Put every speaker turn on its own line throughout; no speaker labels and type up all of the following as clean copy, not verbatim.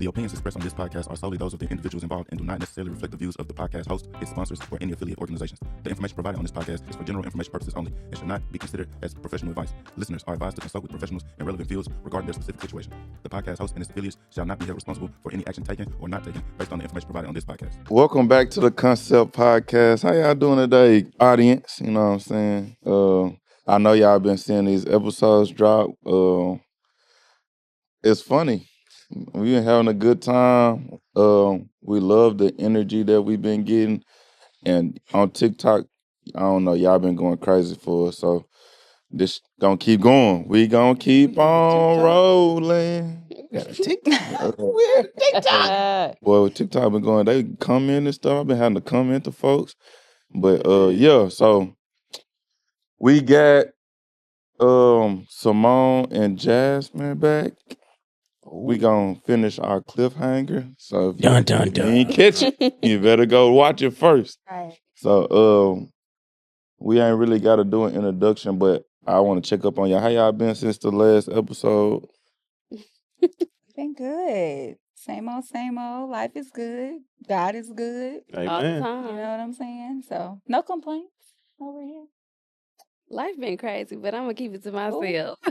The opinions expressed on this podcast are solely those of the individuals involved and do not necessarily reflect the views of the podcast host, its sponsors, or any affiliate organizations. The information provided on this podcast is for general information purposes only and should not be considered as professional advice. Listeners are advised to consult with professionals in relevant fields regarding their specific situation. The podcast host and its affiliates shall not be held responsible for any action taken or not taken based on the information provided on this podcast.
Welcome back to the Concept Podcast. How y'all doing today, audience? You know what I'm saying? I know y'all been seeing these episodes drop. It's funny. We've been having a good time. We love the energy that we've been getting. And on TikTok, I don't know, y'all been going crazy for us. So this gonna keep going. We gonna keep on rolling.
TikTok.
We're TikTok. Boy, with TikTok been going, they comment and stuff. I've been having to comment to folks. But yeah, so we got Simone and Jasmine back. We gonna finish our cliffhanger. So if you ain't catch it, you better go watch it first.
Right.
So we ain't really gotta do an introduction, but I wanna check up on y'all. How y'all been since the last episode?
Been good. Same old. Life is good. God is good.
All the
You
time.
know what I'm saying? So no complaints over here.
Life been crazy, but I'm gonna keep it to myself.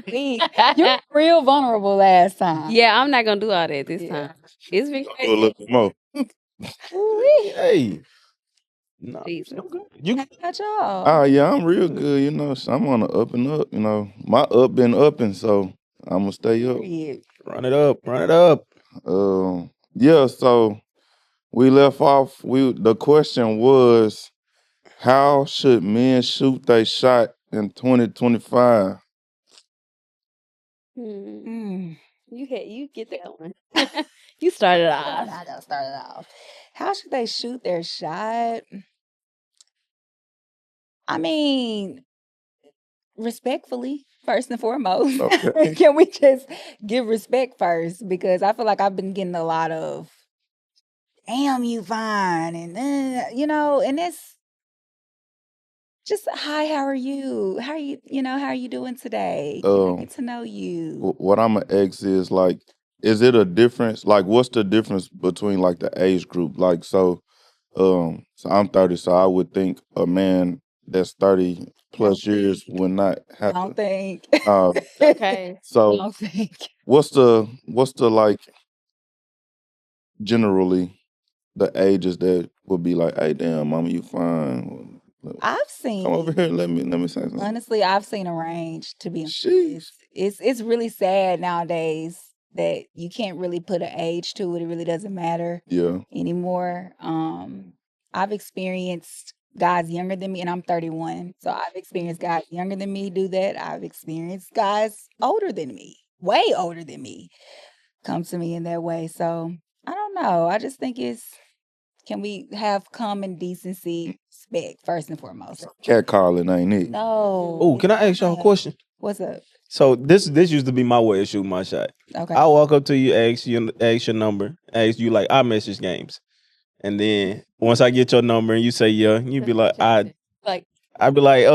You were real vulnerable last time.
Yeah, I'm not gonna do all that this
Yeah.
time. It's been
Do a
crazy.
little bit more.
Ooh-wee.
Hey. No,
Jesus.
you
How about y'all?
Oh yeah, I'm real good, you know. So I'm on the up and up, you know. My up been upping, so I'm gonna stay up.
Period.
run it up. Run it up.
Yeah, so we left off. The question was, how should men shoot their shot in 2025?
Mm.
You get that one. You started off.
I don't start it off. How should they shoot their shot? I mean, respectfully, first and foremost.
Okay.
Can we just give respect first? Because I feel like I've been getting a lot of, damn, you fine. And, and it's just, hi, how are you? How are you doing today? Can I get to know you?
What I'm gonna ask is like, is it a difference? Like, what's the difference between like the age group? Like, so I'm 30, so I would think a man that's 30 plus years would not have
Don't
to.
think.
Okay.
So
Don't think.
what's the like generally the ages that would be like, hey, damn, mama, you fine.
I've seen.
Come over here and let me say something.
Honestly, I've seen a range, to be honest.
Sheesh.
It's really sad nowadays that you can't really put an age to it. It really doesn't matter
Yeah.
anymore. I've experienced guys younger than me, and I'm 31. So I've experienced guys younger than me do that. I've experienced guys older than me, way older than me, come to me in that way. So I don't know. I just think can we have common decency, respect first and foremost?
Cat calling ain't it?
No.
Oh, can I ask y'all a question?
What's up?
So this used to be my way of shooting my shot.
Okay.
I walk up to you, ask your number, ask you like iMessage games, and then once I get your number and you say yeah, you be like I'd be like,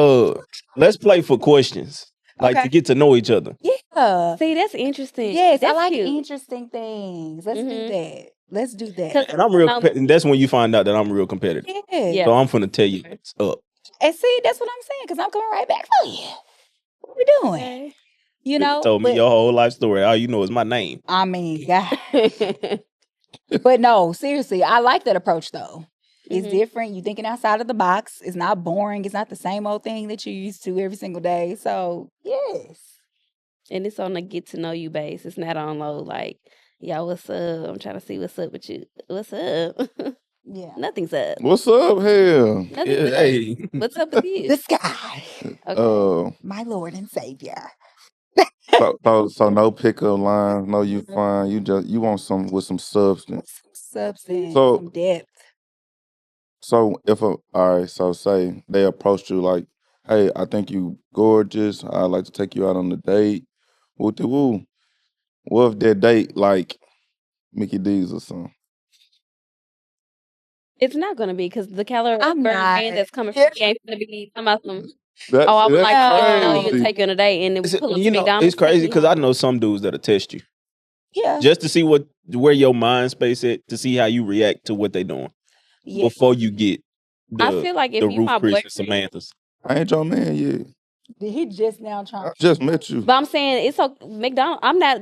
let's play for questions, like
Okay.
to get to know each other.
Yeah.
See, that's interesting.
Yes,
That's
I like
cute.
interesting things. Let's do
Mhm.
that. Let's do that.
'Cause-
And I'm real competitive. That's when you find out that I'm real competitive.
Yeah.
Yeah.
So I'm finna tell you it's up.
And see, that's what I'm saying, because I'm coming right back for you. What we doing?
Okay.
You know?
Told me
but-
your whole life story. All you know is my name.
I mean, God. But no, seriously, I like that approach though. It's
Mhm.
different. You thinking outside of the box. It's not boring. It's not the same old thing that you're used to every single day. So yes.
And it's on a get to know you base. It's not on low like, yo, what's up? I'm trying to see what's up with you. What's up?
Yeah.
Nothing's up.
What's up, hell?
Nothing's up.
Hey.
What's up with you?
The sky.
Okay.
My Lord and Savior.
So no pickup lines, no you fine. You want some with some substance.
Some substance,
So-
some depth.
So so say they approached you like, hey, I think you gorgeous. I'd like to take you out on a date. Woo-de-woo. What if that date like Mickey D's or something?
It's not gonna be because the caliber
I'm
of
not.
man that's coming from me ain't gonna be talking about some.
That's,
Oh, I would
that's
like to get to know you
crazy.
and take you on a date and then we pull up to
You know,
McDonald's.
it's crazy because I know some dudes that'll test you.
Yeah.
Just to see where your mind space at, to see how you react to what they doing before you get
I feel like if
the
you
Ruth
my
Chris and
boyfriend,
Samantha's.
I ain't your man yet.
He just now trying.
I just met you.
but I'm saying it's okay. McDonald's. I'm not.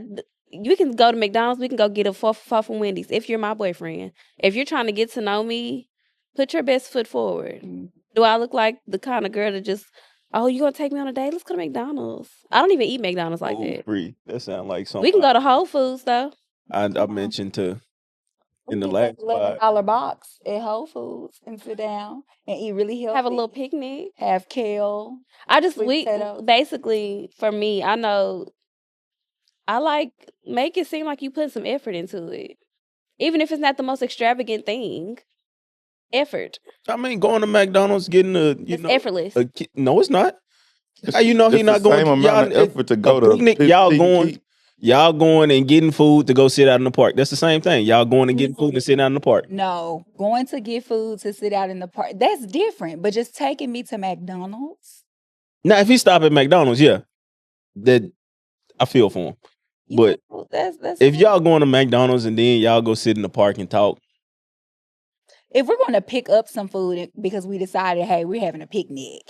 We can go to McDonald's. We can go get a 4 for $4 from Wendy's. If you're my boyfriend, if you're trying to get to know me, put your best foot forward. Do I look like the kind of girl that just, oh, you gonna take me on a date? Let's go to McDonald's. I don't even eat McDonald's like that.
Free. That sounds like something.
We can go to Whole Foods though.
I mentioned to in the
We
last
get that $11 box at Whole Foods and sit down and eat really healthy.
Have a little picnic.
Have kale.
I just
Sweet potatoes.
basically for me, I know I like make it seem like you put some effort into it. Even if it's not the most extravagant thing. Effort.
I mean, going to McDonald's, getting
It's effortless.
No, it's not. How you know
It's
he not
the
going?
same amount of effort to go to
picnic. Y'all going and getting food to go sit out in the park. That's the same thing. Y'all going and getting food and sitting out in the park.
No, going to get food to sit out in the park. That's different. But just taking me to McDonald's.
Now, if he stop at McDonald's, yeah, that I feel for him. But
that's
if y'all going to McDonald's and then y'all go sit in the park and talk,
if we're going to pick up some food because we decided, hey, we're having a picnic,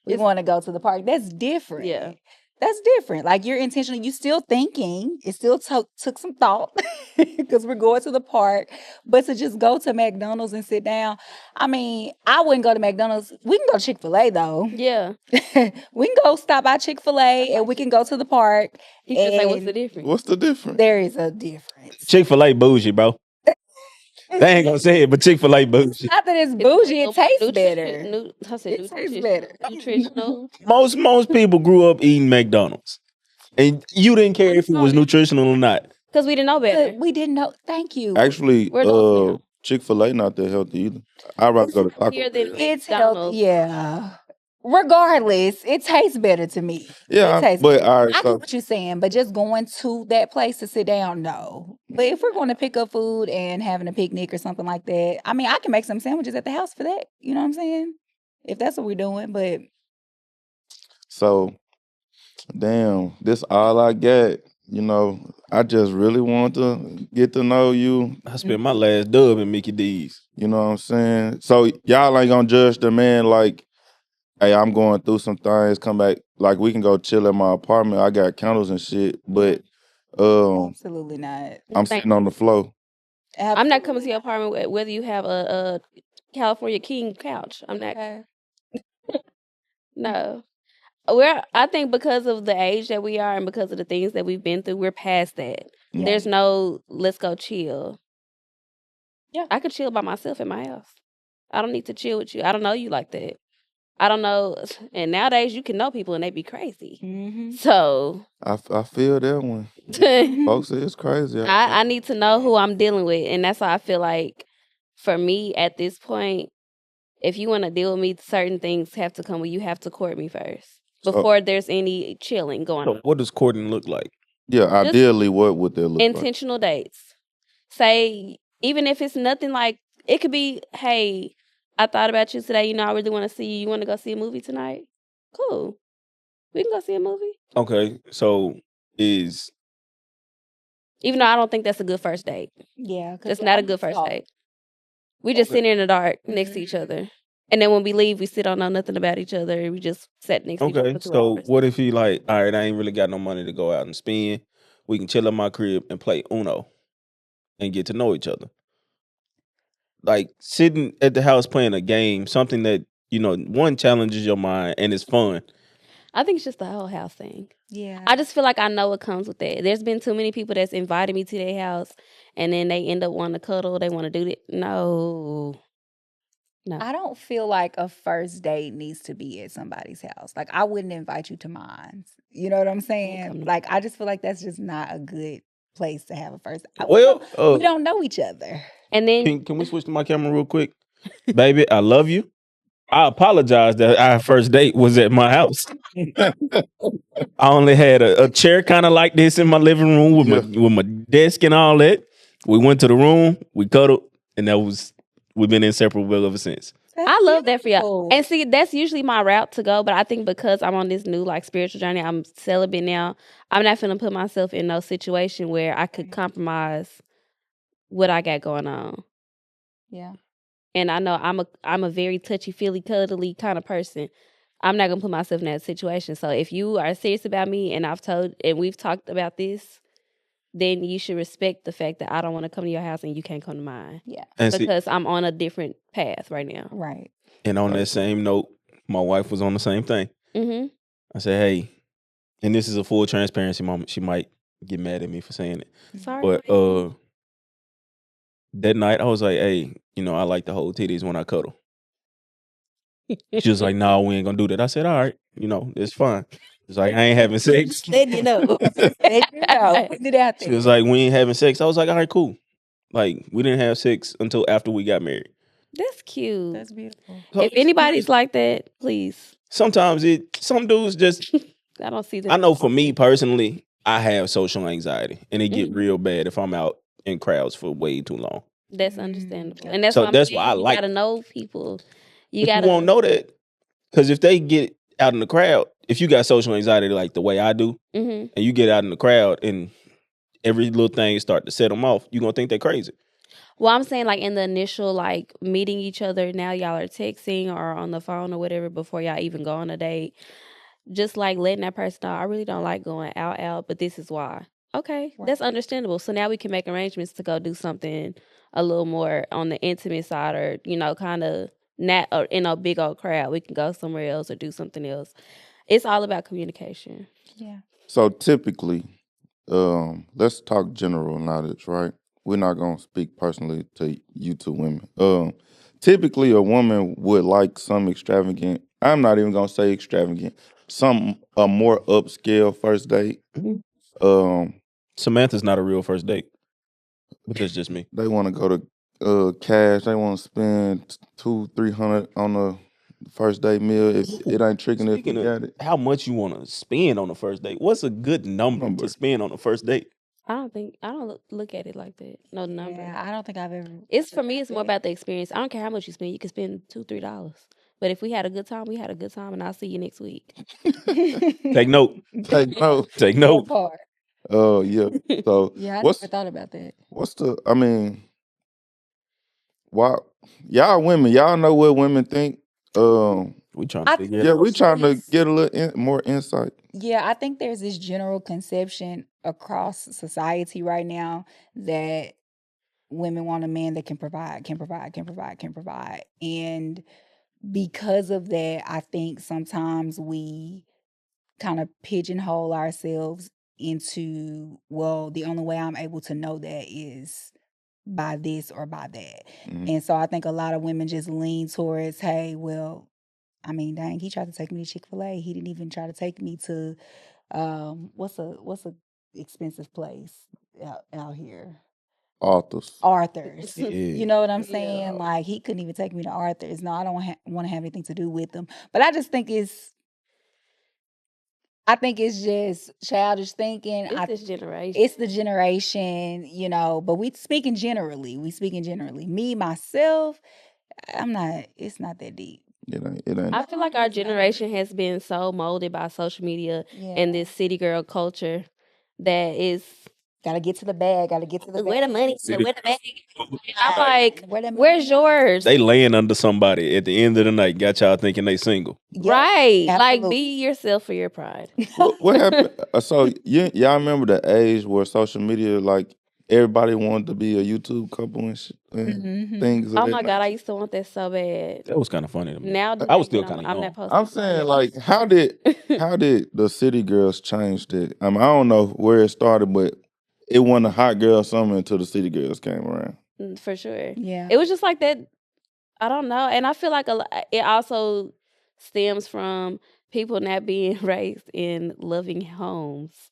we want to go to the park. That's different.
Yeah.
That's different. Like you're intentionally, you still thinking. It still took some thought because we're going to the park. But to just go to McDonald's and sit down, I mean, I wouldn't go to McDonald's. We can go to Chick-fil-A though.
Yeah.
We can go stop by Chick-fil-A and we can go to the park.
You can say, what's the difference?
What's the difference?
There is a difference.
Chick-fil-A bougie, bro. They ain't gonna say it, but Chick-fil-A bougie.
Not that it's bougie, it tastes better.
It
tastes better.
Nutritional.
Most people grew up eating McDonald's, and you didn't care if it was nutritional or not.
Because we didn't know better.
But we didn't know. Thank you.
Actually,
We're adults now.
Chick-fil-A not that healthy either. I'd rather go to Taco
Healthier than
Bell.
It's
McDonald's.
healthy. Yeah. Regardless, it tastes better to me.
Yeah,
It tastes
but
better.
all right,
I
so
get what you're saying, but just going to that place to sit down, no. But if we're going to pick up food and having a picnic or something like that, I mean, I can make some sandwiches at the house for that. You know what I'm saying? If that's what we're doing, but
So, damn, this all I got. You know, I just really want to get to know you.
I spent my last dub in Mickey D's.
You know what I'm saying? So y'all ain't gonna judge the man like, hey, I'm going through some things. Come back, like we can go chill at my apartment. I got candles and shit, but
absolutely not.
I'm sitting on the floor.
I'm not coming to your apartment whether you have a California King couch. I'm not.
Okay.
No. I think because of the age that we are and because of the things that we've been through, we're past that.
Yeah.
There's no let's go chill.
Yeah.
I could chill by myself in my house. I don't need to chill with you. I don't know you like that. I don't know. And nowadays you can know people and they be crazy.
Mm-hmm.
So
I feel that one. Folks say it's crazy.
I need to know who I'm dealing with. And that's why I feel like for me at this point, if you want to deal with me, certain things have to come where you have to court me first before there's any chilling going on.
What does courting look like?
Yeah, ideally, what would that look like?
Intentional dates. Say, even if it's nothing like, it could be, hey, I thought about you today. You know, I really want to see you. You want to go see a movie tonight? Cool. We can go see a movie.
Okay, so
even though I don't think that's a good first date.
Yeah.
That's not a good first date. We just sit in the dark next to each other. And then when we leave, we still don't know nothing about each other. We just sat next to each other.
okay,
for 2
so
hours.
what if he like, all right, I ain't really got no money to go out and spend. We can chill at my crib and play Uno and get to know each other. Like sitting at the house playing a game, something that, you know, one challenges your mind and it's fun.
I think it's just the whole house thing.
Yeah.
I just feel like I know what comes with that. There's been too many people that's invited me to their house and then they end up wanting to cuddle. They want to do that. No.
I don't feel like a first date needs to be at somebody's house. Like I wouldn't invite you to mine. You know what I'm saying? Like I just feel like that's just not a good place to have a first.
Well,
we don't know each other.
And then
can we switch to my camera real quick? Baby, I love you. I apologize that our first date was at my house. I only had a chair kind of like this in my living room with my desk and all that. We went to the room, we cuddled, and we've been inseparable ever since.
I love that for y'all. And see, that's usually my route to go. But I think because I'm on this new like spiritual journey, I'm celibate now. I'm not finna put myself in no situation where I could compromise what I got going on.
Yeah.
And I know I'm a very touchy-feely, cuddly kind of person. I'm not gonna put myself in that situation. So if you are serious about me and we've talked about this, then you should respect the fact that I don't want to come to your house and you can't come to mine.
Yeah.
Because I'm on a different path right now.
Right.
And on that same note, my wife was on the same thing.
Mm-hmm.
I said, hey, and this is a full transparency moment. She might get mad at me for saying it.
Sorry.
But that night I was like, hey, I like to hold titties when I cuddle. She was like, no, we ain't gonna do that. I said, all right, it's fine. It's like, I ain't having sex.
Then you know.
She was like, we ain't having sex. I was like, all right, cool. Like, we didn't have sex until after we got married.
That's cute.
That's beautiful.
If anybody's like that, please.
Sometimes some dudes just
I don't see that.
I know for me personally, I have social anxiety, and it get real bad if I'm out in crowds for way too long.
That's understandable, and that's
why I like.
You gotta know people.
You won't know that because if they get out in the crowd, if you got social anxiety like the way I do, and you get out in the crowd and every little thing start to set them off, you gonna think they're crazy.
Well, I'm saying like in the initial like meeting each other, now y'all are texting or on the phone or whatever before y'all even go on a date. Just like letting that person know, I really don't like going out, but this is why. Okay, that's understandable. So now we can make arrangements to go do something a little more on the intimate side, or kind of not in a big old crowd. We can go somewhere else or do something else. It's all about communication.
Yeah.
So typically, let's talk general knowledge, right? We're not gonna speak personally to you two women. Typically, a woman would like some extravagant. I'm not even gonna say extravagant. A more upscale first date.
Samantha's not a real first date, but that's just me.
They want to go to cash. They want to spend $200-300 on a first date meal. If it ain't tricking, if you got it.
How much you want to spend on the first date? What's a good number to spend on the first date?
I don't look at it like that. No number.
Yeah, I don't think I've ever.
It's for me. It's more about the experience. I don't care how much you spend. You can spend $2-3. But if we had a good time, we had a good time, and I'll see you next week.
Take note.
Take note.
Take note.
Oh yeah. So
yeah, I never thought about that.
Why y'all women? Y'all know what women think.
We trying to figure it out.
Yeah, we trying to get a little more insight.
Yeah, I think there's this general conception across society right now that women want a man that can provide. And because of that, I think sometimes we kind of pigeonhole ourselves into, well, the only way I'm able to know that is by this or by that. And so I think a lot of women just lean towards, hey, well, I mean, dang, he tried to take me to Chick-fil-A. He didn't even try to take me to what's a expensive place out here? Arthur's.
Yeah.
You know what I'm saying? Yeah. Like, he couldn't even take me to Arthur's. No, I don't want to have anything to do with them. But I just think it's just childish thinking.
It's this generation.
It's the generation, but we speaking generally. Me, myself, it's not that deep.
It ain't.
I feel like our generation has been so molded by social media and this city girl culture that is
gotta get to the bag.
Where the money? Where the bag? I'm like, where's yours?
They laying under somebody at the end of the night. Got y'all thinking they single,
right? Absolutely. Like, be yourself for your pride.
What happened? So y'all remember the age where social media, like, everybody wanted to be a YouTube couple and things.
Oh my God, I used to want that so bad.
That was kind of funny to me.
Now
I was still kind of young.
I'm saying, like, how did the city girls change that? I mean, I don't know where it started, but it wasn't a hot girl summer until the city girls came around.
For sure.
Yeah.
It was just like that. I don't know. And I feel like it also stems from people not being raised in loving homes.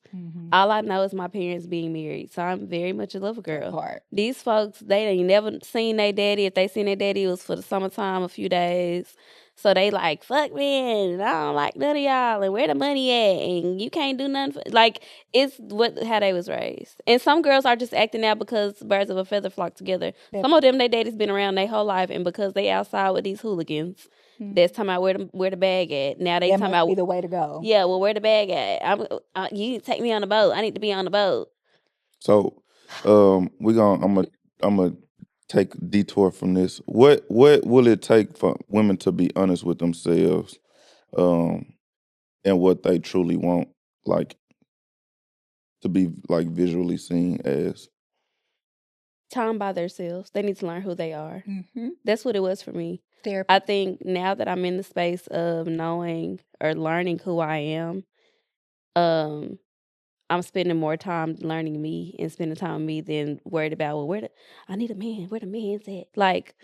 All I know is my parents being married. So I'm very much a lover girl. These folks, they ain't never seen their daddy. If they seen their daddy, it was for the summertime, a few days. So they like, fuck men, and I don't like none of y'all, and where the money at, and you can't do nothing. Like, it's how they was raised. And some girls are just acting out because birds of a feather flock together. Some of them, their daddy's been around their whole life, and because they outside with these hooligans, that's talking about where the bag at. Now they talking about
be the way to go.
Yeah, well, where the bag at? You need to take me on the boat. I need to be on the boat.
So, I'm gonna take a detour from this. What will it take for women to be honest with themselves, and what they truly want, like to be like visually seen as?
Time by themselves. They need to learn who they are.
Mm-hmm.
That's what it was for me.
Therapy.
I think now that I'm in the space of knowing or learning who I am, I'm spending more time learning me and spending time with me than worried about, well, I need a man. Where the man's at? Like,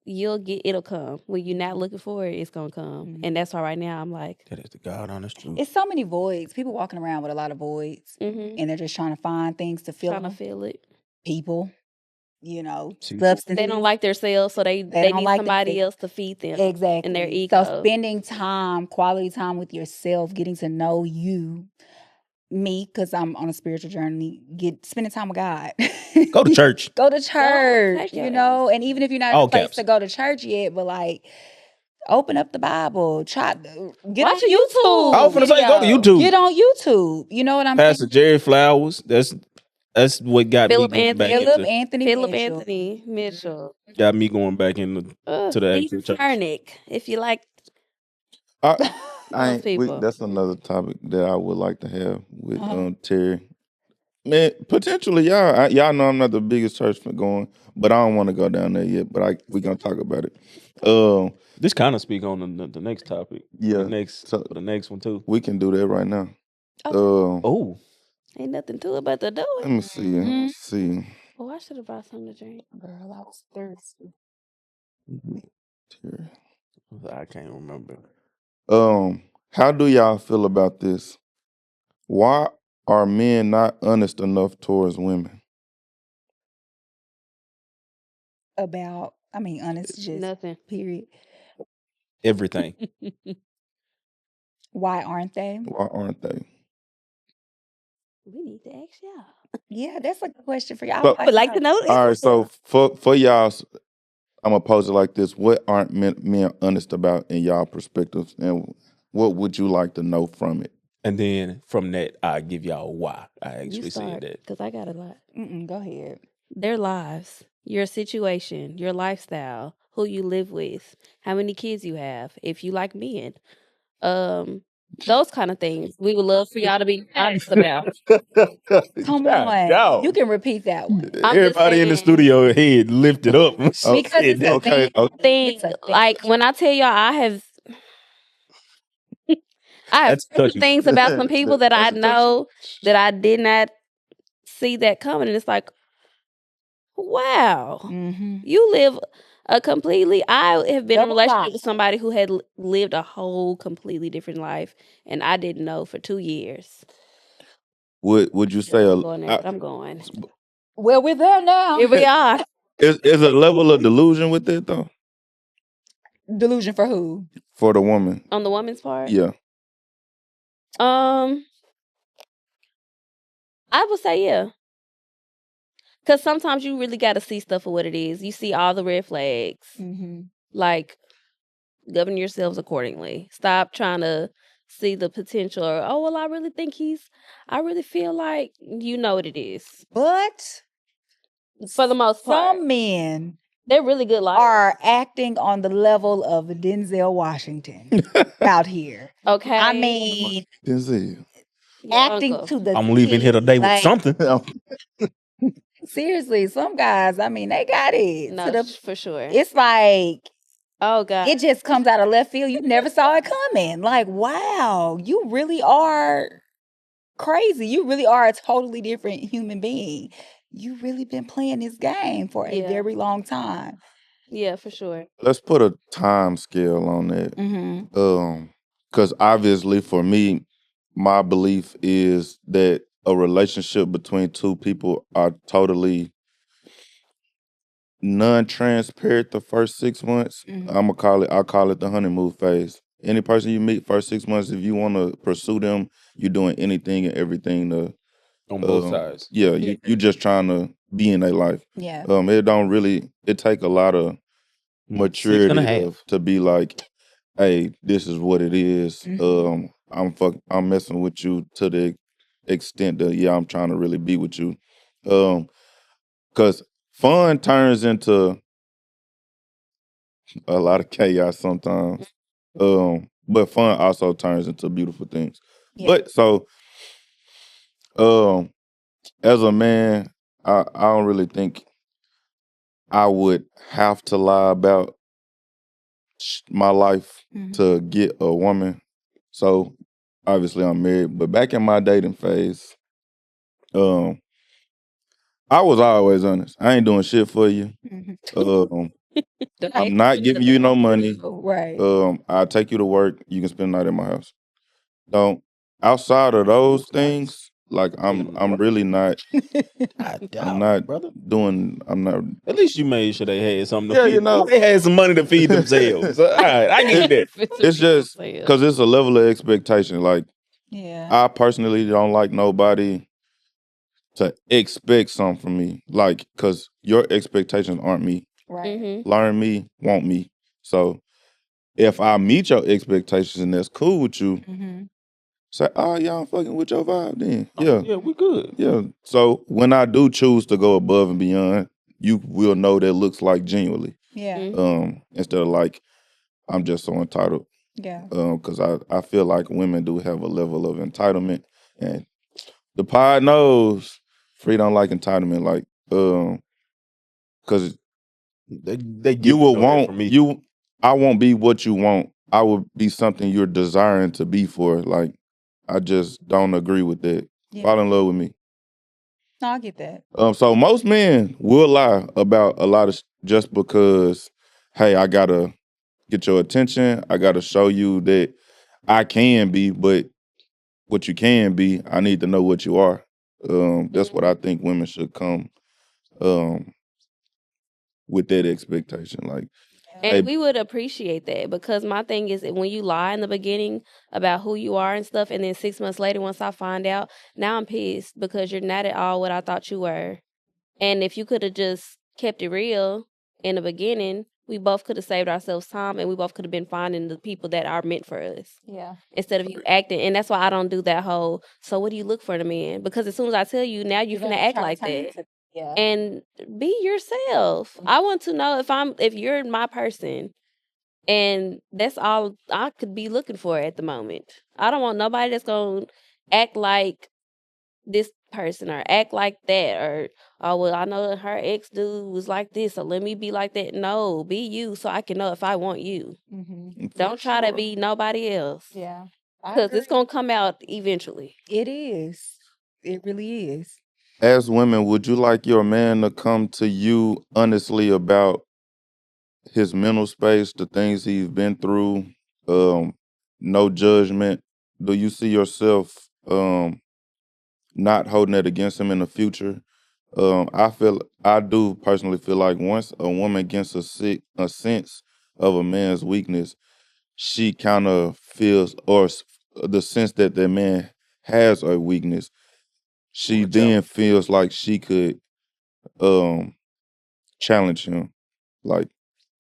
it'll come. When you're not looking for it, it's gonna come.
Mhm.
And that's why right now I'm like,
That is the God honest truth.
It's so many voids. People walking around with a lot of voids,
mhm,
and they're just trying to find things to fill
trying to
them.
feel it.
People,
See,
substances.
They don't like themselves, so they
don't
need
like
somebody
themselves.
else to feed them.
Exactly.
And their ego.
So spending time, quality time with yourself, getting to know you, me, because I'm on a spiritual journey, spending time with God.
go to church.
Go to church,
take
you
your
know, and even if you're not in
All
a place
caps.
to go to church yet, but like open up the Bible, get
Watch
on
a
YouTube.
YouTube.
I was finna say, go to YouTube.
Get on YouTube. You know what I'm
Pastor
saying?
Jerry Flowers. That's what got
Philip
me going back
Philip
into.
Anthony
Philip
Mitchell.
Anthony Mitchell.
Got me going back into to the
Steve
actual church.
Cernick, if you like
I
those people.
that's another topic that I would like to have with
Uh-huh.
Terry. Man, potentially y'all know I'm not the biggest church fan going, but I don't want to go down there yet. But we gonna talk about it.
This kind of speak on the next topic.
Yeah,
The next one too.
we can do that right now.
Okay.
Oh,
Ain't nothing to it but to do
Let
it.
me see. Let's see.
Oh, I should have brought something to drink.
Girl, I was thirsty.
Terry.
I can't remember.
How do y'all feel about this? Why are men not honest enough towards women?
Honest, just
Nothing.
period.
Everything.
Why aren't they?
Why aren't they?
We need to ask y'all.
Yeah, that's a good question for y'all.
So-
I would like to know this.
All right, so for y'all, I'm gonna pose it like this: what aren't men honest about in y'all perspectives, and what would you like to know from it?
And then from that, I give y'all why I
You
actually
start,
said that.
because I got a lot.
Go ahead.
Their lives, your situation, your lifestyle, who you live with, how many kids you have, if you like men, those kind of things. We would love for y'all to be honest about.
Come
God,
on.
dog.
You can repeat that one.
I'm just
Everybody in the
saying.
studio head lifted up.
Because it's a
Okay,
thing.
okay.
Thing,
It's a thing.
like when I tell y'all, I have
That's
certain
touchy.
things about some people that I
That's a
know that I did not see that coming, and it's like, wow,
Mm-hmm.
you live a completely. I have been in a
Double
relationship
life.
with somebody who had lived a whole completely different life, and I didn't know for 2 years.
Would you say
I'm going there, but I'm going.
Well, we're there now.
Here we are.
is a level of delusion with it though
Delusion for who?
for the woman?
On the woman's part,
Yeah.
I would say yeah. Because sometimes you really got to see stuff for what it is. You see all the red flags.
Mm-hmm.
Like, govern yourselves accordingly. Stop trying to see the potential. Or, oh, well, I really feel like you know what it is.
But
For the most part,
some men
they're really good liars.
are acting on the level of Denzel Washington out here.
Okay.
I mean,
Denzel.
Your
acting
uncle.
to the
I'm leaving here today with
like,
something.
seriously, some guys, I mean, they got it.
No, for sure.
It's like,
Oh, God.
it just comes out of left field. You never saw it coming. Like, wow, you really are crazy. You really are a totally different human being. You really been playing this game for a
Yeah.
very long time.
Yeah, for sure.
Let's put a time scale on that.
Mm-hmm.
Because obviously for me, my belief is that a relationship between two people are totally non-transparent the first 6 months, I'll call it the honeymoon phase. Any person you meet first 6 months, if you want to pursue them, you're doing anything and everything to
On both sides.
yeah, you just trying to be in their life.
Yeah.
It take a lot of
6.5.
maturity to be like, hey, this is what it is. I'm messing with you to the extent that I'm trying to really be with you. Cause fun turns into a lot of chaos sometimes. But fun also turns into beautiful things.
Yeah.
But so as a man, I don't really think I would have to lie about my life to get a woman. So obviously I'm married, but back in my dating phase, I was always honest. I ain't doing shit for you. I'm not giving you no money.
Right.
I'll take you to work. You can spend the night at my house. Don't outside of those things, like I'm really not. I'm not
brother.
I'm not.
At least you made sure they had something to
Yeah,
feed.
you know.
They had some money to feed themselves. All right, I get that.
It's just because it's a level of expectation. Like,
Yeah.
I personally don't like nobody to expect something from me. Like, because your expectations aren't me.
Right.
Learn me, want me. So if I meet your expectations and that's cool with you, say, oh, yeah, I'm fucking with your vibe then. Yeah.
Yeah, we good.
Yeah. So when I do choose to go above and beyond, you will know that looks like genuinely.
Yeah.
Instead of like, I'm just so entitled.
Yeah.
Because I feel like women do have a level of entitlement. And the pod knows Free don't like entitlement. Like, because
They
you will
know that
want
from me.
I won't be what you want. I will be something you're desiring to be for. Like, I just don't agree with that.
Yeah.
Fall in love with me.
No, I get that.
So most men will lie about a lot of just because, hey, I gotta get your attention. I gotta show you that I can be, but what you can be, I need to know what you are. That's what I think women should come with that expectation. Like,
And
hey,
we would appreciate that, because my thing is that when you lie in the beginning about who you are and stuff, and then 6 months later, once I find out, now I'm pissed because you're not at all what I thought you were. And if you could have just kept it real in the beginning, we both could have saved ourselves time, and we both could have been finding the people that are meant for us.
Yeah.
Instead of you acting. And that's why I don't do that whole, so what do you look for in a man? Because as soon as I tell you, now you're finna act like that.
Yeah.
And be yourself. I want to know if you're my person. And that's all I could be looking for at the moment. I don't want nobody that's going to act like this person or act like that, or, oh, well, I know her ex dude was like this, so let me be like that. No, be you so I can know if I want you. Don't try to be nobody else.
Yeah.
Because it's going to come out eventually.
It is. It really is.
As women, would you like your man to come to you honestly about his mental space, the things he's been through, no judgment? Do you see yourself not holding it against him in the future? I do personally feel like once a woman gets a sense of a man's weakness, she kind of feels, or the sense that that man has a weakness, she then feels like she could challenge him, like,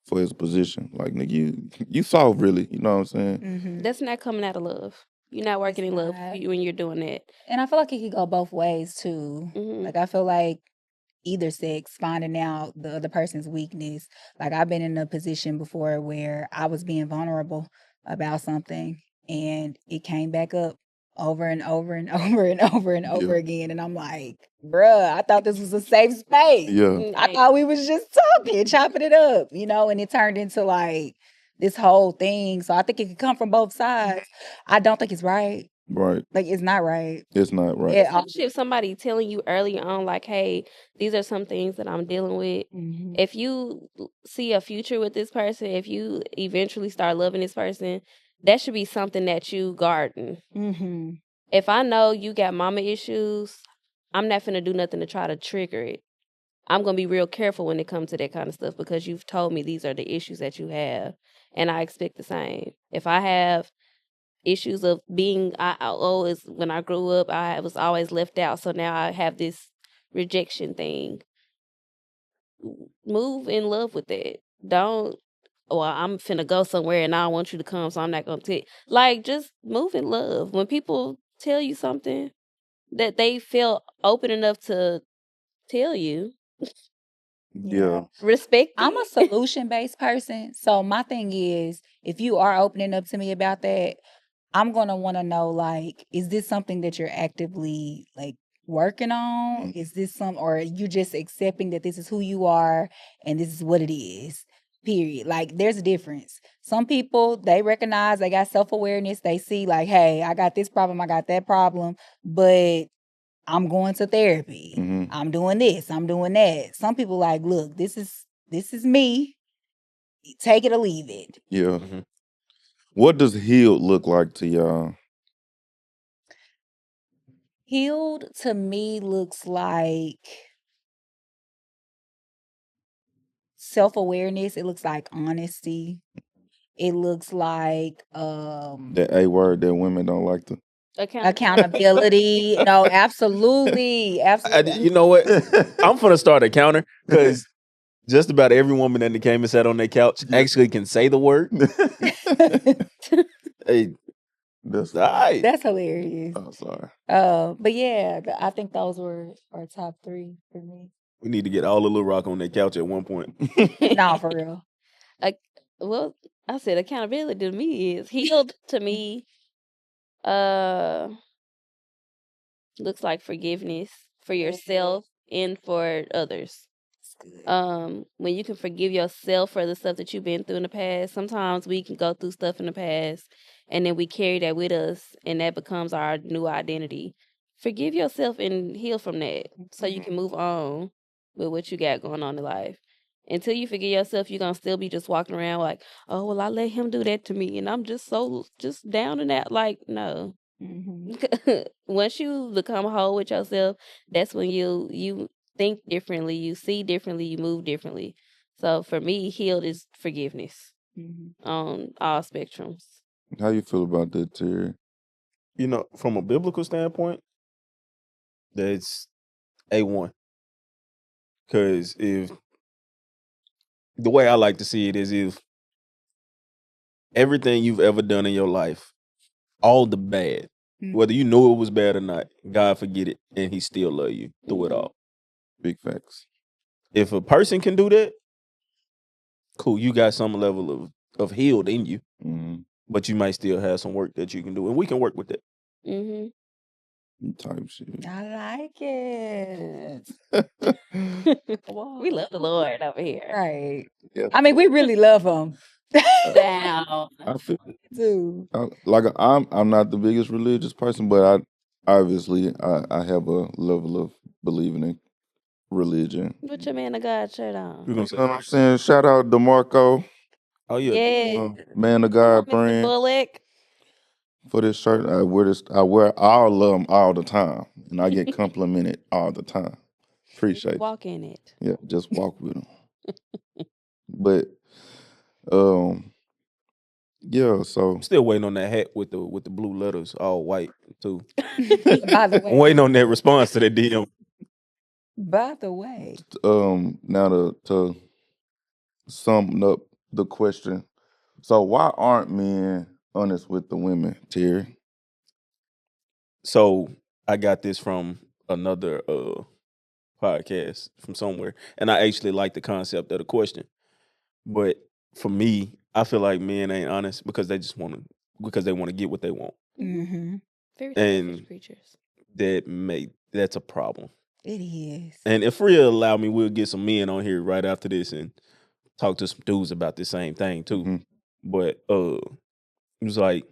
for his position. Like, nigga, you soft, really. You know what I'm saying?
That's not coming out of love. You're not working in love when you're doing that.
And I feel like it could go both ways too. Like, I feel like either sex finding out the other person's weakness. Like, I've been in a position before where I was being vulnerable about something, and it came back up over and over and over and over and over again. And I'm like, bruh, I thought this was a safe space.
Yeah.
I thought we was just talking, chopping it up, and it turned into like this whole thing. So I think it could come from both sides. I don't think it's right.
Right.
Like, it's not right.
It's not right.
Especially if somebody telling you early on, like, hey, these are some things that I'm dealing with. If you see a future with this person, if you eventually start loving this person, that should be something that you garden. If I know you got mama issues, I'm not finna do nothing to try to trigger it. I'm going to be real careful when it comes to that kind of stuff because you've told me these are the issues that you have, and I expect the same. If I have issues of being, is when I grew up, I was always left out, so now I have this rejection thing. Move in love with that. Don't, well, I'm finna go somewhere and I don't want you to come, so I'm not gonna take. Like, just move in love. When people tell you something that they feel open enough to tell you,
Yeah.
respect
I'm a
it.
solution-based person. So my thing is, if you are opening up to me about that, I'm gonna want to know, like, is this something that you're actively like working on? Is this or are you just accepting that this is who you are and this is what it is? Period. Like, there's a difference. Some people, they recognize, they got self-awareness. They see, like, hey, I got this problem, I got that problem, but I'm going to therapy.
Mhm.
I'm doing this, I'm doing that. Some people like, look, this is me. Take it or leave it.
Yeah.
Mm-hmm.
What does healed look like to y'all?
Healed to me looks like self-awareness. It looks like honesty. It looks like
That A word that women don't like to.
accountability. No, absolutely. Absolutely.
You know what? I'm gonna start a counter because just about every woman that came and sat on their couch actually can say the word. Hey,
That's
all right.
That's hilarious.
Oh, sorry.
But yeah, I think those were our top 3 for me.
We need to get all the Little Rock on their couch at one point.
No, for real.
Well, I said accountability to me is healed to me. Looks like forgiveness for yourself and for others. When you can forgive yourself for the stuff that you've been through in the past, sometimes we can go through stuff in the past and then we carry that with us and that becomes our new identity. Forgive yourself and heal from that so you can move on with what you got going on in life. Until you forgive yourself, you're gonna still be just walking around like, oh well, I let him do that to me and I'm just so just down and out. Like, no. Once you become whole with yourself, that's when you think differently, you see differently, you move differently. So for me, healed is forgiveness on all spectrums.
How you feel about that, Terry?
You know, from a biblical standpoint, that's A1. Because if the way I like to see it is if everything you've ever done in your life, all the bad, whether you knew it was bad or not, God forget it and he still love you through it all.
Big facts.
If a person can do that, cool, you got some level of healed in you, but you might still have some work that you can do, and we can work with that.
Type shit.
I like it.
We love the Lord over here.
Right.
Yeah.
I mean, we really love him.
Down.
I feel
Dude.
like I'm not the biggest religious person, but I obviously I have a level of believing in religion.
Put your man of God shirt on.
You know what I'm saying? Shout out DeMarco.
Oh yeah.
Yeah.
Man of God
Mr.
brand.
Bullock.
For this shirt, I wear all of them all the time, and I get complimented all the time. Appreciate it.
Walk in it.
Yeah, just walk with them. But yeah. So
I'm still waiting on that hat with the blue letters, all white too.
By the way.
I'm waiting on that response to that DM.
By the way.
Now to sum up the question. So why aren't men honest with the women, Terry?
So I got this from another podcast from somewhere, and I actually like the concept of the question. But for me, I feel like men ain't honest because they want to get what they want.
Very
And
selfish creatures.
That's a problem.
It is.
And if Rhea allow me, we'll get some men on here right after this and talk to some dudes about the same thing too. But it was like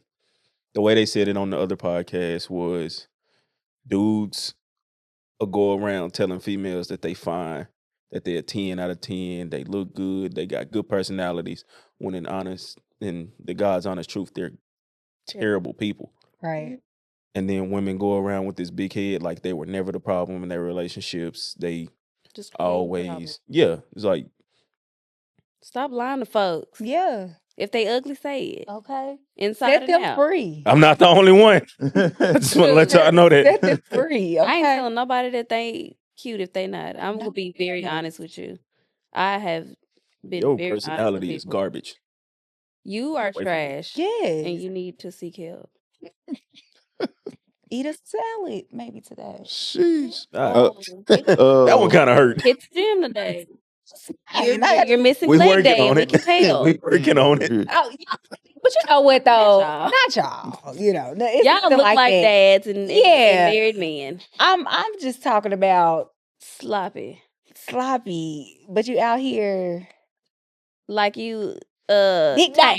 the way they said it on the other podcast was dudes will go around telling females that they fine, that they're 10 out of 10, they look good, they got good personalities, when in the God's honest truth, they're terrible people.
Right.
And then women go around with this big head like they were never the problem in their relationships. They
Just create drama.
always, yeah, it's like
Stop lying to folks.
Yeah.
If they ugly, say it.
Okay.
Inside
Set
and
them
out.
free.
I'm not the only one. I just want to let y'all know
Set them
that.
free.
I ain't
Okay.
telling nobody that they cute if they not. I'm gonna be very honest with you. I have been
Your
very honest with
personality is
people.
garbage.
You are
Away from me.
trash, and
Yes.
you need to seek help.
Eat a salad maybe today.
Sheesh.
Ah,
Hit
that one kind of hurt.
the gym today.
Yeah,
You're missing
We
leg
working
day,
on
and we
it.
can tell.
We working on it.
Oh, but you know what though?
y'all.
Not y'all. You know, it's
Y'all
nothing
look like
that.
dads and
Yeah.
married men.
I'm just talking about
Sloppy.
sloppy, but you out here
Like you
dick down.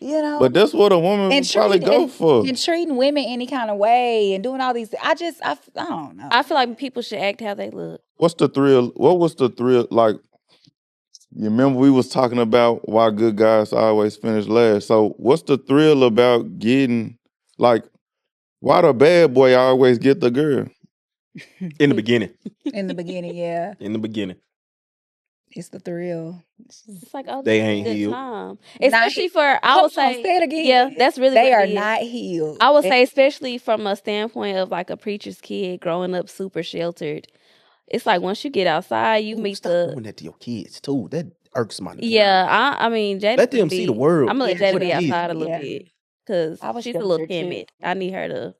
You know,
But that's what a woman
and
would probably go for.
and treating women any kind of way and doing all these. I don't know.
I feel like people should act how they look.
What's the thrill? What was the thrill? Like, you remember we was talking about why good guys always finish last. So what's the thrill about getting, like, why the bad boy always get the girl?
In the beginning.
In the beginning, yeah,
In the beginning.
it's the thrill.
It's like, oh,
They
this is a
ain't
good
healed.
time.
Not
Especially for, I
Come
would
on,
say,
say it again.
yeah, that's really
They
what
are
it is.
not healed.
I would say, especially from a standpoint of like a preacher's kid growing up super sheltered. It's like once you get outside, you
Ooh,
meet
stop
the
doing that to your kids too. That irks my nerves.
yeah. I mean, Jada
Let them see the world.
I'm gonna let
Yeah,
Jada be
what it is.
outside a little
Yeah.
bit because
I was
she's a little
sheltered, too.
timid. I need her to.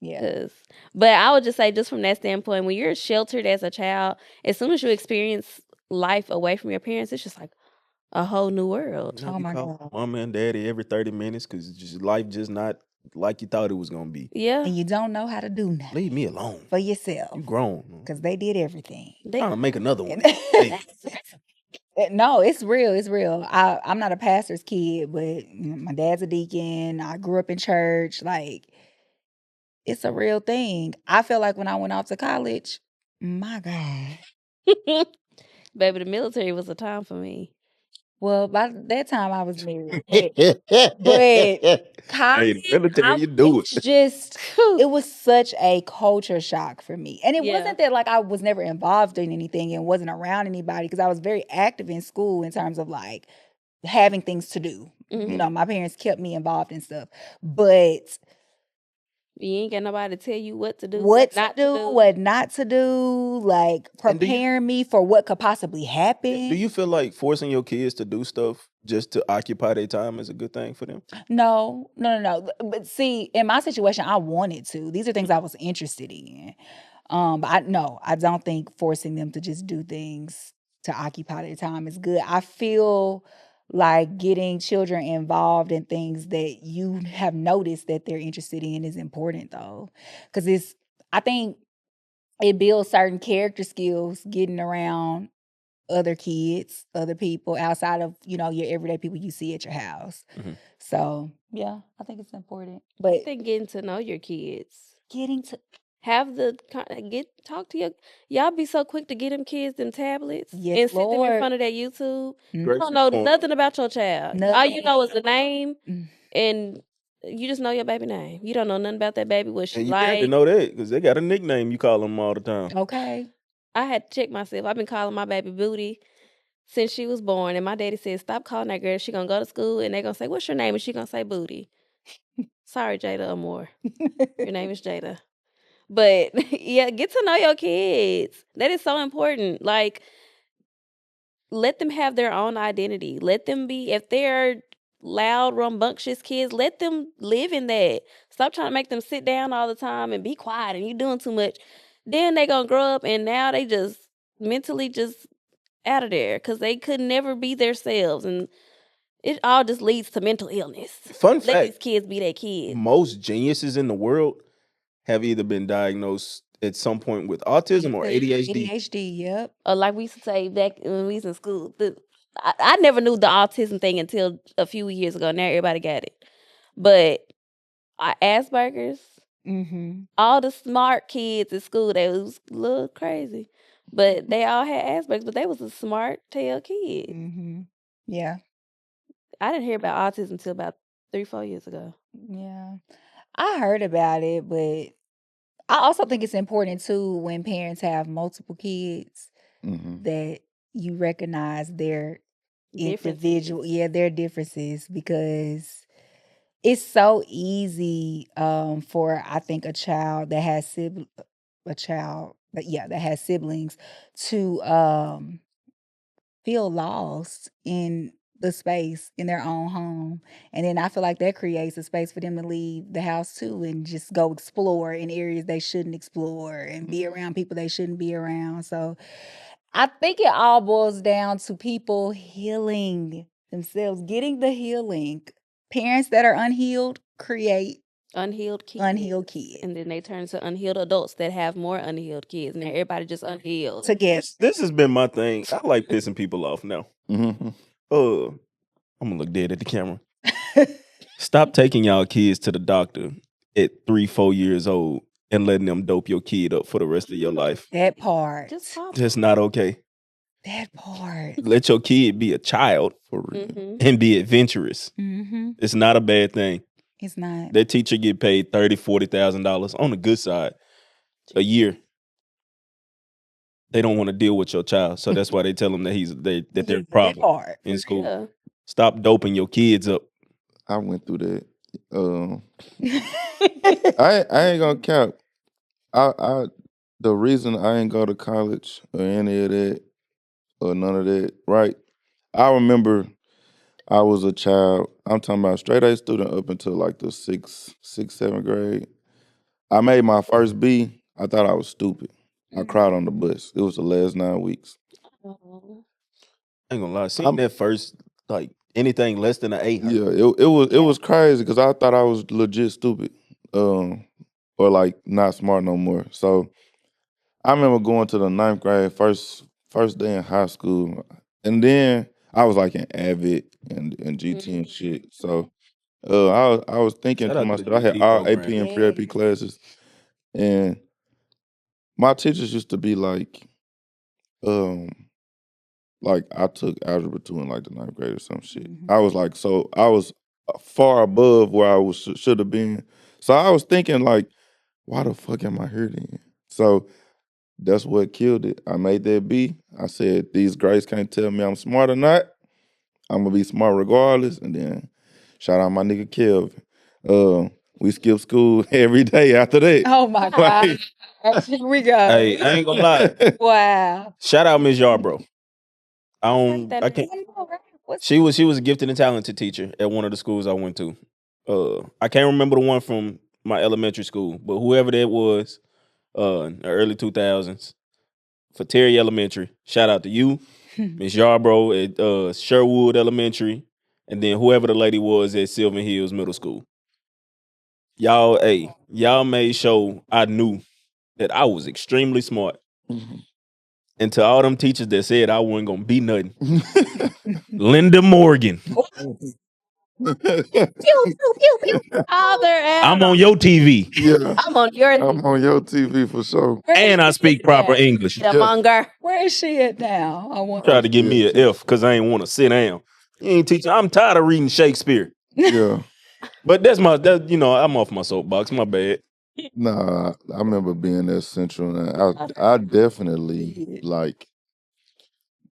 Yeah,
But I would just say, just from that standpoint, when you're sheltered as a child, as soon as you experience life away from your parents, it's just like a whole new world.
You know,
Oh
you
my
call
God.
mama and daddy every 30 minutes because life just not like you thought it was gonna be.
Yeah,
and you don't know how to do nothing
Leave me alone.
for yourself
You grown.
because they did everything.
Trying to make another one.
And-
Hey,
No, it's real. It's real. I'm not a pastor's kid, but my dad's a deacon. I grew up in church. Like, it's a real thing. I feel like when I went off to college, my God.
baby, the military was a time for me.
Well, by that time I was married.
hey,
College,
the military, you do it.
it was such a culture shock for me. And it
Yeah.
wasn't that like I was never involved in anything and wasn't around anybody because I was very active in school in terms of like having things to do.
Mhm.
You know, my parents kept me involved in stuff. But
You ain't got nobody to tell you what to do,
what
not
to do, what not to do, like
And do you-
preparing me for what could possibly happen.
Do you feel like forcing your kids to do stuff just to occupy their time is a good thing for them?
No. But see, in my situation, I wanted to. These are things I was interested in. But I don't think forcing them to just do things to occupy their time is good. I feel like getting children involved in things that you have noticed that they're interested in is important though. Because I think it builds certain character skills getting around other kids, other people outside of, your everyday people you see at your house.
Mhm.
So yeah, I think it's important.
I
But
think getting to know your kids.
getting to
Have talk to y'all be so quick to get them kids them tablets
Yes,
and sit them in
Lord.
front of that YouTube. You
Grace
don't
is
know
born.
nothing about your child. All
Nothing.
you know is the name
Mm.
and you just know your baby name. You don't know nothing about that baby, what she
And you got to
like.
know that because they got a nickname you call them all the time.
Okay.
I had to check myself. I've been calling my baby Booty since she was born. And my daddy said, stop calling that girl. She gonna go to school and they gonna say, what's your name? And she gonna say Booty. Sorry, Jada Amore. Your name is Jada. But yeah, get to know your kids. That is so important. Like, let them have their own identity. Let them be, if they're loud, rambunctious kids, let them live in that. Stop trying to make them sit down all the time and be quiet and you doing too much. Then they gonna grow up and now they just mentally just out of there because they could never be themselves. And it all just leads to mental illness.
Fun
Let
fact,
these kids be their kids.
most geniuses in the world have either been diagnosed at some point with autism or ADHD.
ADHD, yep.
Like we used to say back when we was in school, I never knew the autism thing until a few years ago. Now everybody got it. But Asperger's,
Mm-hmm.
all the smart kids at school, they was a little crazy. But they all had Asperger's, but they was a smart tail kid.
Mm-hmm. Yeah.
I didn't hear about autism until about 3-4 years ago.
Yeah. I heard about it, but I also think it's important too when parents have multiple kids that you recognize their individual, their differences, because it's so easy for, I think, a child that has siblings to feel lost in the space in their own home. And then I feel like that creates a space for them to leave the house too and just go explore in areas they shouldn't explore and be around people they shouldn't be around. So I think it all boils down to people healing themselves, getting the healing. Parents that are unhealed create
unhealed kids.
And
then they turn to unhealed adults that have more unhealed kids. And everybody just unhealed.
This has been my thing. I like pissing people off now. I'm gonna look dead at the camera. Stop taking y'all kids to the doctor at 3-4 years old and letting them dope your kid up for the rest of your life.
That part.
Just
not okay.
That part.
Let your kid be a child for real and be adventurous. It's not a bad thing.
It's not.
That teacher get paid $30,000-$40,000 on the good side a year. They don't want to deal with your child, so that's why they tell them that they're a problem in school. Yeah. Stop doping your kids up.
I went through that. I ain't gonna cap. The reason I ain't go to college or any of that or none of that, right? I remember I was a child. I'm talking about straight A student up until like the 6th, 7th grade. I made my first B. I thought I was stupid. I cried on the bus. It was the last 9 weeks.
I ain't gonna lie. Seeing that first, like anything less than an 8.
Yeah, it was crazy because I thought I was legit stupid, or like not smart no more. So I remember going to the 9th grade, first day in high school, and then I was like in Avid and GT and shit. So I was thinking to myself, I had all AP and pre-AP classes, and my teachers used to be like I took algebra 2 in like the 9th grade or some shit. I was like, so I was far above where I should have been. So I was thinking like, why the fuck am I here then? So that's what killed it. I made that B. I said, these grades can't tell me I'm smart or not. I'm gonna be smart regardless. And then shout out my nigga Kelvin. We skipped school every day after that.
Oh my God. Here we go.
Hey, I ain't gonna lie.
Wow.
Shout out Ms. Yarbrough. I can't. She was a gifted and talented teacher at one of the schools I went to. I can't remember the one from my elementary school, but whoever that was, in the early 2000s, for Terry Elementary, shout out to you, Ms. Yarbrough at Sherwood Elementary, and then whoever the lady was at Sylvan Hills Middle School. Y'all made sure I knew that I was extremely smart. And to all them teachers that said I wasn't gonna be nothing. Linda Morgan.
I'm
on your TV.
Yeah.
I'm on your TV.
I'm on your TV for sure.
And I speak proper English.
Where is she at now? I want
Try to give me an F because I ain't want to sit down. You ain't teaching. I'm tired of reading Shakespeare.
Yeah.
But I'm off my soapbox. My bad.
Nah, I remember being at Central, and I definitely like.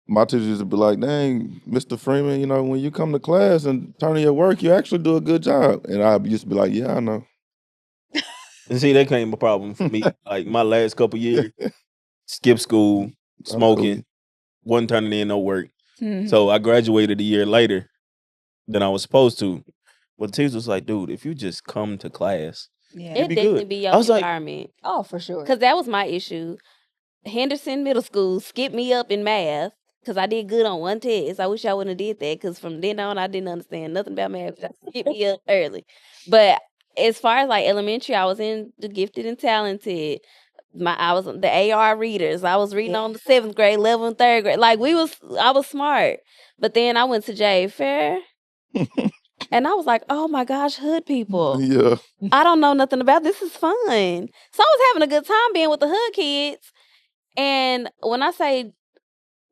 My teachers used to be like, "Dang, Mr. Freeman, when you come to class and turn in your work, you actually do a good job." And I used to be like, "Yeah, I know."
And see, that came a problem for me. Like my last couple years, skip school, smoking, wasn't turning in no work. So I graduated a year later than I was supposed to. But the teacher was like, "Dude, if you just come to class."
Yeah. It definitely be your environment.
Oh, for sure.
Because that was my issue. Henderson Middle School skipped me up in math because I did good on one test. I wish I wouldn't have did that because from then on, I didn't understand nothing about math. That skipped me up early. But as far as like elementary, I was in the gifted and talented. I was the AR readers. I was reading on the 7th grade level and 3rd grade. Like I was smart. But then I went to J. Fair. And I was like, oh my gosh, hood people.
Yeah.
I don't know nothing about this. Is fun. So I was having a good time being with the hood kids. And when I say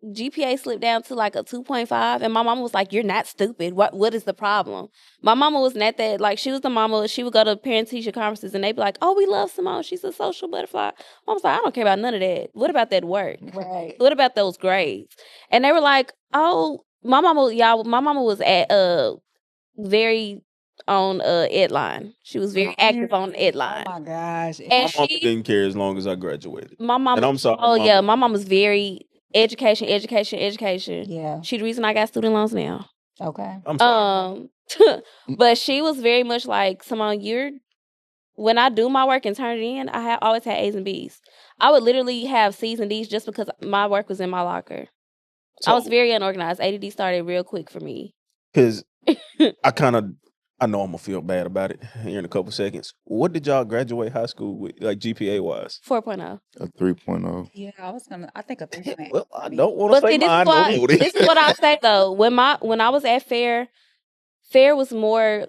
GPA slipped down to like a 2.5, and my mama was like, "You're not stupid. What is the problem?" My mama was not that. Like, she was the mama. She would go to parent-teacher conferences, and they'd be like, "Oh, we love Simone. She's a social butterfly." Mom was like, "I don't care about none of that. What about that work?
Right.
What about those grades?" And they were like, "Oh, my mama was at very on Edline. She was very active on Edline."
Oh my gosh.
And
My mama
she,
didn't care as long as I graduated.
my mama,
And I'm sorry,
oh
mama.
yeah, my mom was very education.
Yeah.
She the reason I got student loans now.
Okay.
I'm sorry.
But she was very much like, Simone, when I do my work and turn it in, I always had A's and B's. I would literally have C's and D's just because my work was in my locker. I was very unorganized. ADD started real quick for me.
Because I know I'm going to feel bad about it here in a couple seconds. What did y'all graduate high school with, like GPA-wise?
4.0.
A 3.0.
Yeah, I think a 3.0.
Well, I don't want to
But
say
see,
mine.
this is what I'll say though. When I was at Fair was more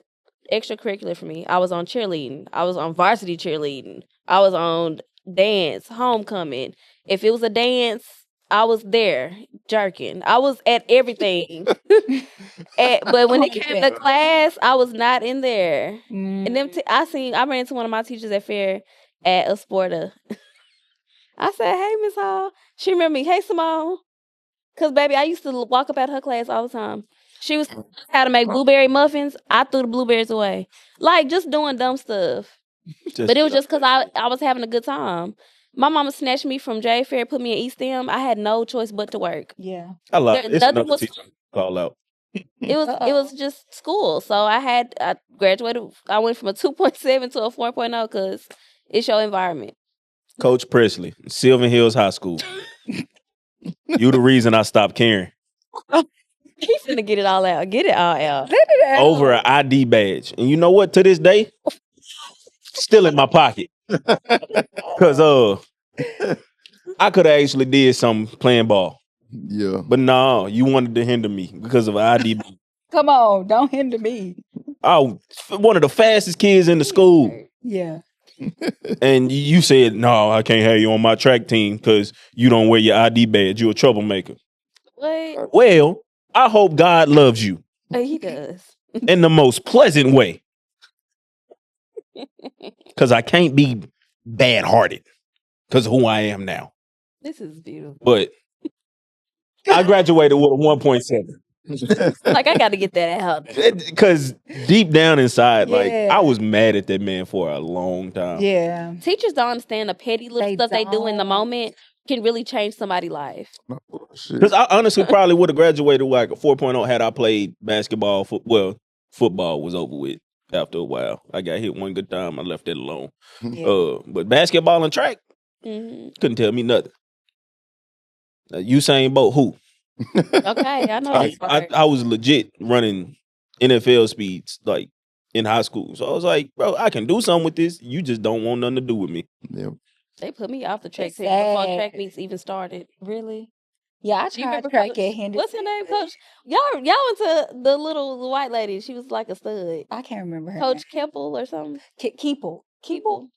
extracurricular for me. I was on cheerleading. I was on varsity cheerleading. I was on dance, homecoming. If it was a dance, I was there jerking. I was at everything. But when it came to class, I was not in there. And I ran into one of my teachers at Fair at a Sporta. I said, "Hey, Miss Hall." She remembered me. "Hey, Simone." Because, baby, I used to walk up at her class all the time. She was how to make blueberry muffins. I threw the blueberries away. Like, just doing dumb stuff. But it was just because I was having a good time. My mama snatched me from J Fair, put me in East End. I had no choice but to work.
Yeah.
I love it. It's
nothing
another
was-
teacher call out.
It was just school. So I graduated. I went from a 2.7 to a 4.0 because it's your environment.
Coach Presley, Sylvan Hills High School. You the reason I stopped caring.
He's finna get it all out. Get it all out.
Over an ID badge. And you know what? To this day, still in my pocket. Because I could have actually did something playing ball.
Yeah.
But no, you wanted to hinder me because of an ID badge.
Come on, don't hinder me.
I was one of the fastest kids in the school.
Yeah.
And you said, "No, I can't have you on my track team because you don't wear your ID badge. You're a troublemaker."
What?
Well, I hope God loves you
He does.
in the most pleasant way. Because I can't be bad-hearted because of who I am now.
This is beautiful.
But I graduated with a 1.7.
Like, I got to get that out.
Because deep down inside, like,
Yeah.
I was mad at that man for a long time.
Yeah.
Teachers don't understand the petty little
They
stuff they do in the
don't.
moment can really change somebody's life.
Shit.
Because I honestly probably would have graduated with like a 4.0 had I played basketball. Football was over with after a while. I got hit one good time. I left it alone.
Yeah.
But basketball and track
hmm
couldn't tell me nothing. Usain Bolt, who?
Okay, I know this part.
I was legit running NFL speeds like in high school. So I was like, bro, I can do something with this. You just don't want nothing to do with me.
Yeah.
They put me off the track
It's
team before
sad.
track meets even started.
Really? Yeah, I
Do you
tried
remember
track
Coach-
at Henderson.
What's her name, Coach? Y'all went to the white lady. She was like a stud.
I can't remember her.
Coach Keppel or something.
Keeple.
Keppel.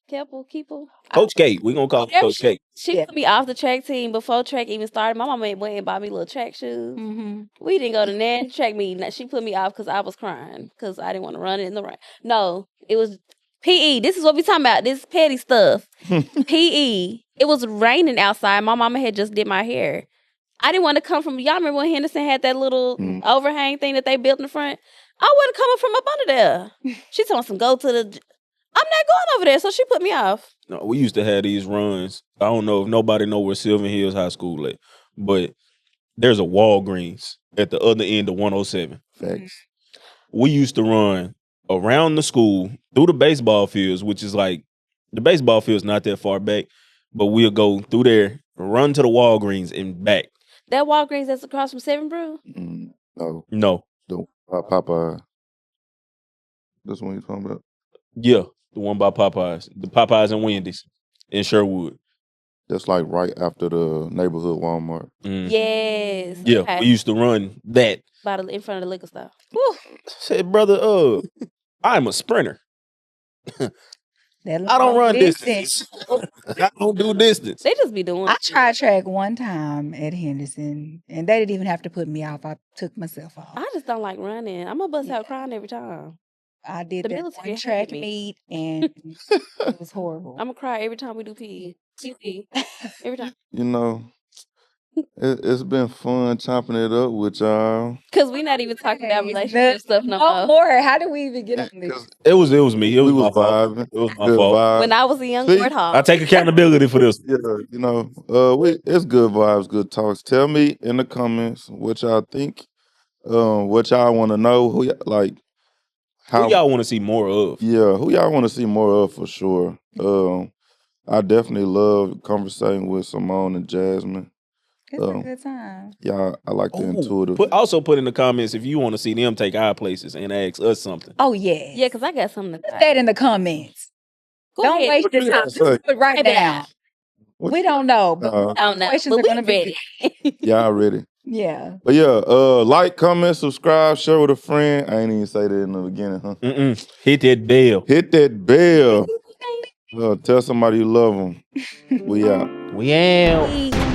Coach K, we're going to call him
Whatever
Coach K.
She
Yeah.
put me off the track team before track even started. My mama went and bought me little track shoes.
Mm-hmm.
We didn't go to nan track meet. She put me off because I was crying because I didn't want to run in the rain. No, it was PE. This is what we talking about. This petty stuff. PE. It was raining outside. My mama had just did my hair. I didn't want to come from. Y'all remember when Henderson had that little overhang thing that they built in the front? I wasn't coming from up under there. She told me, "Go to the." I'm not going over there, so she put me off.
No, we used to have these runs. I don't know if nobody know where Sylvan Hills High School at, but there's a Walgreens at the other end of 107.
Facts.
We used to run around the school through the baseball fields, which is like the baseball field's not that far back, but we'll go through there, run to the Walgreens and back.
That Walgreens that's across from Seven Brew.
No,
No,
the Popeye. This one you talking about?
yeah, the one by Popeyes, the Popeyes and Wendy's in Sherwood.
That's like right after the neighborhood Walmart.
Yes.
Yeah,
Okay.
we used to run that.
In front of the liquor store.
Said, brother, I'm a sprinter.
That
I don't
long
run
distance.
distance. I don't do distance.
They just be doing.
I tried track one time at Henderson, and they didn't even have to put me off. I took myself off.
I just don't like running. I'm gonna bust out crying every time.
I did
The
that
military
one track
hated me.
meet, and it was horrible.
I'm gonna cry every time we do PE. Every time.
You know, it's been fun chopping it up with y'all.
Cause we not even talking about relationship stuff no
No
more.
more. How do we even get on this?
'Cause
It was me. It was
we
my
was
fault.
vibing.
It was my
Good
fault.
vibes.
When I was a young
See?
warthog.
I take accountability for this.
Yeah, you know, it's good vibes, good talks. Tell me in the comments what y'all think. What y'all want to know. Who like
Who y'all want to see more of?
Yeah, who y'all want to see more of for sure. I definitely love conversating with Simone and Jasmine.
It's a good time.
Yeah, I like the intuitive.
Also put in the comments if you want to see them take our places and ask us something.
Oh yeah,
Yeah, cause I got something to
put
say.
that in the comments. Don't
ahead.
waste
What
your
you
time.
gonna
Just
say?
put it right
Maybe
now. We don't know, but
I don't know.
questions
But
are
we
gonna be
ready.
Y'all ready?
yeah.
But yeah, like, comment, subscribe, share with a friend. I ain't even say that in the beginning, huh?
Hit that bell.
Hit that bell. Tell somebody you love them. We out.
We out.